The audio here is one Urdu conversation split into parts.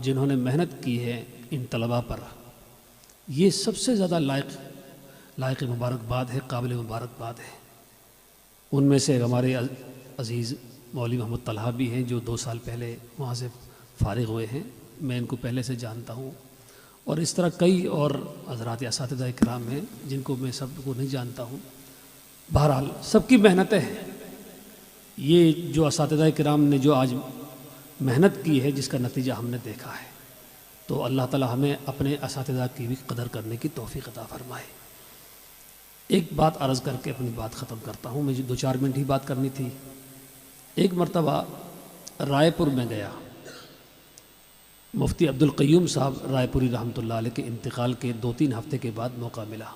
جنہوں نے محنت کی ہے ان طلباء پر، یہ سب سے زیادہ لائق مبارکباد ہے، قابل مبارکباد ہے۔ ان میں سے ہمارے عزیز مولوی محمد طلحہ بھی ہیں جو 2 سال پہلے وہاں سے فارغ ہوئے ہیں، میں ان کو پہلے سے جانتا ہوں، اور اس طرح کئی اور حضرات اساتذہ کرام ہیں جن کو میں سب کو نہیں جانتا ہوں۔ بہرحال سب کی محنتیں ہیں، یہ جو اساتذہ کرام نے جو آج محنت کی ہے جس کا نتیجہ ہم نے دیکھا ہے، تو اللہ تعالی ہمیں اپنے اساتذہ کی بھی قدر کرنے کی توفیق عطا فرمائے۔ ایک بات عرض کر کے اپنی بات ختم کرتا ہوں، مجھے 2-4 منٹ ہی بات کرنی تھی۔ ایک مرتبہ رائے پور میں گیا، مفتی عبدالقیوم صاحب رائے پوری رحمۃ اللہ علیہ کے انتقال کے 2-3 ہفتے کے بعد موقع ملا۔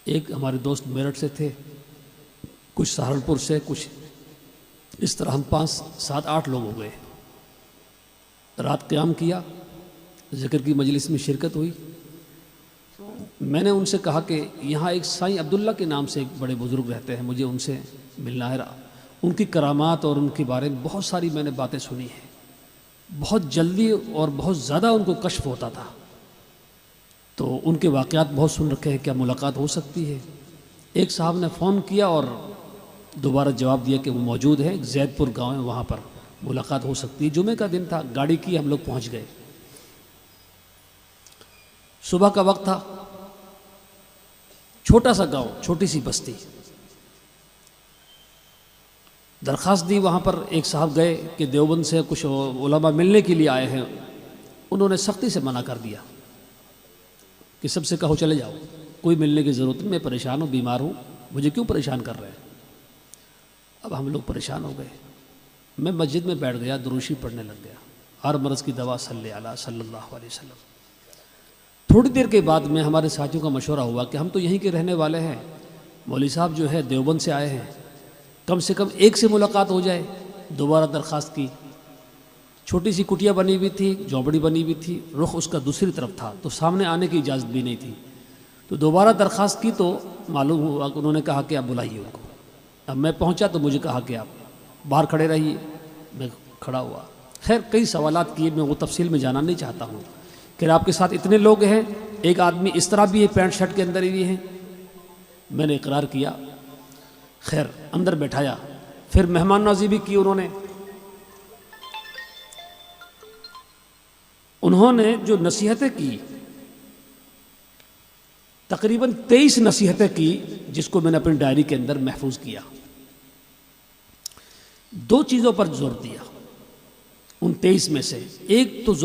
ایک ہمارے دوست میرٹھ سے تھے، کچھ سہارنپور سے، کچھ اس طرح ہم 5-7-8 لوگ ہو گئے۔ رات قیام کیا، ذکر کی مجلس میں شرکت ہوئی۔ میں نے ان سے کہا کہ یہاں ایک سائیں عبداللہ کے نام سے ایک بڑے بزرگ رہتے ہیں، مجھے ان سے ملنا ہے۔ ان کی کرامات اور ان کے بارے میں بہت ساری میں نے باتیں سنی ہیں، بہت جلدی اور بہت زیادہ ان کو کشف ہوتا تھا، تو ان کے واقعات بہت سن رکھے ہیں، کیا ملاقات ہو سکتی ہے؟ ایک صاحب نے فون کیا اور دوبارہ جواب دیا کہ وہ موجود ہے، زید پور گاؤں ہے، وہاں پر ملاقات ہو سکتی ہے۔ جمعہ کا دن تھا، گاڑی کی ہم لوگ پہنچ گئے۔ صبح کا وقت تھا، چھوٹا سا گاؤں، چھوٹی سی بستی۔ درخواست دی، وہاں پر ایک صاحب گئے کہ دیوبند سے کچھ علماء ملنے کے لیے آئے ہیں۔ انہوں نے سختی سے منع کر دیا کہ سب سے کہو چلے جاؤ، کوئی ملنے کی ضرورت نہیں، میں پریشان ہوں، بیمار ہوں، مجھے کیوں پریشان کر رہے ہیں؟ اب ہم لوگ پریشان ہو گئے۔ میں مسجد میں بیٹھ گیا، دروشی پڑھنے لگ گیا، ہر مرض کی دوا صلی اللہ علیہ وسلم۔ تھوڑی دیر کے بعد میں ہمارے ساتھیوں کا مشورہ ہوا کہ ہم تو یہیں کے رہنے والے ہیں، مولوی صاحب جو ہے دیوبند سے آئے ہیں، کم سے کم ایک سے ملاقات ہو جائے۔ دوبارہ درخواست کی، چھوٹی سی کٹیا بنی ہوئی تھی، جھونپڑی بنی ہوئی تھی، رخ اس کا دوسری طرف تھا، تو سامنے آنے کی اجازت بھی نہیں تھی۔ تو دوبارہ درخواست کی تو معلوم ہوا کہ انہوں نے کہا کہ آپ بلائیے ان کو۔ اب میں پہنچا تو مجھے کہا کہ آپ باہر کھڑے رہیے، میں کھڑا ہوا۔ خیر کئی سوالات کیے، میں وہ تفصیل میں جانا نہیں چاہتا ہوں کہ آپ کے ساتھ اتنے لوگ ہیں، ایک آدمی اس طرح بھی ہے، پینٹ شرٹ کے اندر ہی ہیں۔ میں نے اقرار کیا، خیر اندر بیٹھایا، پھر مہمان نوازی بھی کی انہوں نے جو نصیحتیں کی، تقریباً 23 نصیحتیں کی، جس کو میں نے اپنی ڈائری کے اندر محفوظ کیا۔ 2 چیزوں پر زور دیا ان 23 میں سے، ایک تو